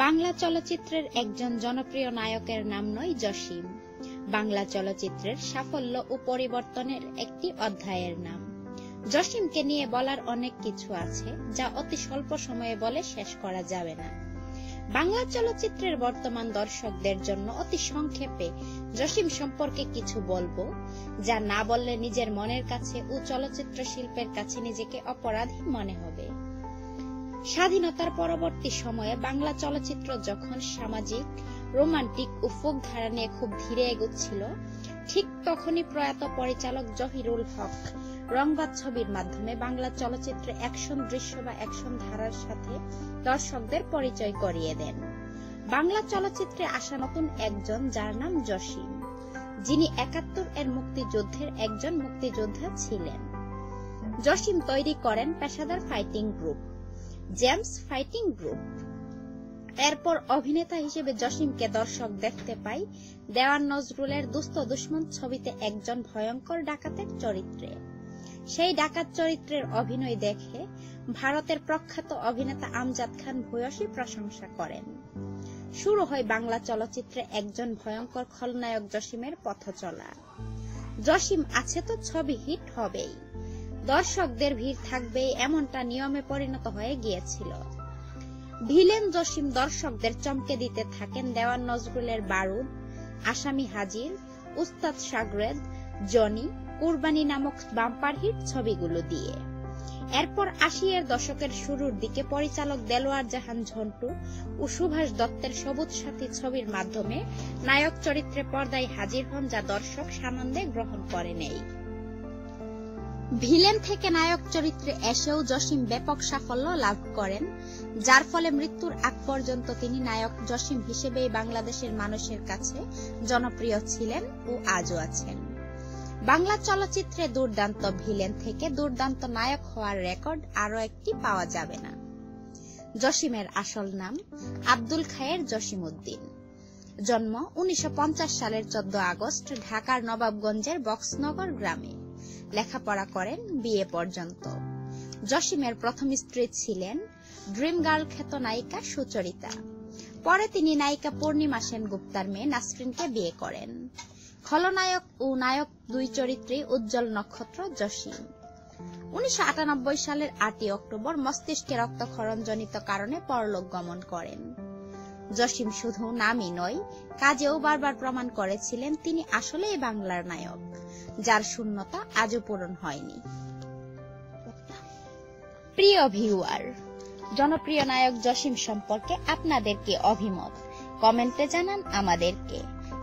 বাংলা চলচ্চিত্রের একজন জনপ্রিয় নায়কের নাম নয় জসিম, বাংলা চলচ্চিত্রের সাফল্য ও পরিবর্তনের একটি অধ্যায়ের নাম। জসিমকে নিয়ে বলার অনেক কিছু আছে, যা অতি স্বল্প সময়ে বলে শেষ করা যাবে না। বাংলা চলচ্চিত্রের বর্তমান দর্শকদের জন্য অতি সংক্ষেপে জসিম সম্পর্কে কিছু বলবো, যা না বললে নিজের মনের কাছে ও চলচ্চিত্র শিল্পের কাছে নিজেকে অপরাধী মনে হবে। স্বাধীনতার পরবর্তী সময়ে বাংলা চলচ্চিত্র যখন সামাজিক, রোমান্টিক ও ফোক ধারা নিয়ে খুব ধীরে এগোচ্ছিল, ঠিক তখনই প্রয়াত পরিচালক জহিরুল হক রংবাজ ছবির মাধ্যমে বাংলা চলচ্চিত্রে অ্যাকশন দৃশ্য বা অ্যাকশন ধারার সাথে দর্শকদের পরিচয় করিয়ে দেন। বাংলা চলচ্চিত্রে আসা নতুন একজন, যার নাম জসিম, যিনি ৭১ এর মুক্তিযুদ্ধের একজন মুক্তিযোদ্ধা ছিলেন। জসিম তৈরি করেন পেশাদার fighting group, James fighting group. এরপর অভিনেতা হিসেবে জসিমকে দর্শক দেখতে পায় দেওয়ান নজরুলের দুস্থ দুশ্মন ছবিতে একজন ভয়ঙ্কর ডাকাতের চরিত্রে। সেই ডাকাত চরিত্রের অভিনয় দেখে ভারতের প্রখ্যাত অভিনেতা আমজাদ খান ভূয়সী প্রশংসা করেন। শুরু হয় বাংলা চলচ্চিত্রে একজন ভয়ঙ্কর খলনায়ক জসিমের পথ চলা। জসিম আছে তো ছবি হিট হবেই, দর্শকদের ভিড় থাকবেই, এমনটা নিয়মে পরিণত হয়ে গিয়েছিল। ভিলেন জসিম দর্শকদের চমকে দিতে থাকেন দেওয়ান নজরুলের বারুদ, আসামি হাজির, উস্তাদ সাগরেদ, জনি, কুরবানি নামক বাম্পার হিট ছবিগুলো দিয়ে। এরপর ৮০ এর দশকের শুরুর দিকে পরিচালক দেলোয়ার জাহান ঝন্টু ও সুভাষ দত্তের সবুজ সাথী ছবির মাধ্যমে নায়ক চরিত্রে পর্দায় হাজির হন, যা দর্শক সানন্দে গ্রহণ করে নেয়। ভিলেন থেকে নায়ক চরিত্রে এসেও জসিম ব্যাপক সাফল্য লাভ করেন, যার ফলে মৃত্যুর আগ পর্যন্ত তিনি নায়ক জসিম হিসেবেই বাংলাদেশের মানুষের কাছে জনপ্রিয় ছিলেন ও আজও আছেন। বাংলা চলচ্চিত্রে দুর্দান্ত ভিলেন থেকে দুর্দান্ত নায়ক হওয়ার রেকর্ড আরো একটি পাওয়া যাবে না। জসিমের আসল নাম আব্দুল খায়ের জসিমউদ্দিন। জন্ম ১৯৫০ সালের ১৪ আগস্ট ঢাকার নবাবগঞ্জের বক্সনগর গ্রামে। লেখাপড়া করেন বিএ পর্যন্ত। জসিমের প্রথম স্ত্রী ছিলেন ড্রিম গার্ল খ্যাত নায়িকা সুচরিতা। পরে তিনি নায়িকা পূর্ণিমা সেনগুপ্তার মেয়ে নাসরিনকে বিয়ে করেন। খলনায়ক ও নায়ক দুই চরিত্রেই উজ্জ্বল নক্ষত্র জসিম। ১৯৯৮ সালের ৮ই অক্টোবর মস্তিষ্কে রক্তক্ষরণজনিত কারণে পরলোক গমন করেন। জসিম শুধু নামই নয়, কাজেও বারবার প্রমাণ করেছিলেন তিনি আসলেই বাংলার নায়ক, যার শূন্যতা আজও পূরণ হয়নি। প্রিয় ভিউয়ার, জনপ্রিয় নায়ক জসিম সম্পর্কে আপনাদের কি অভিমত কমেন্টে জানান আমাদেরকে।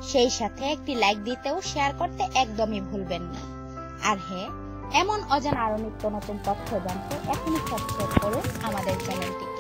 সেই সাথে একটি লাইক দিতেও শেয়ার করতে একদমই ভুলবেন না। আর হ্যাঁ, এমন অজানা আরো নিত্য নতুন তথ্য জানতে এখনই সাবস্ক্রাইব করুন আমাদের চ্যানেলটিকে।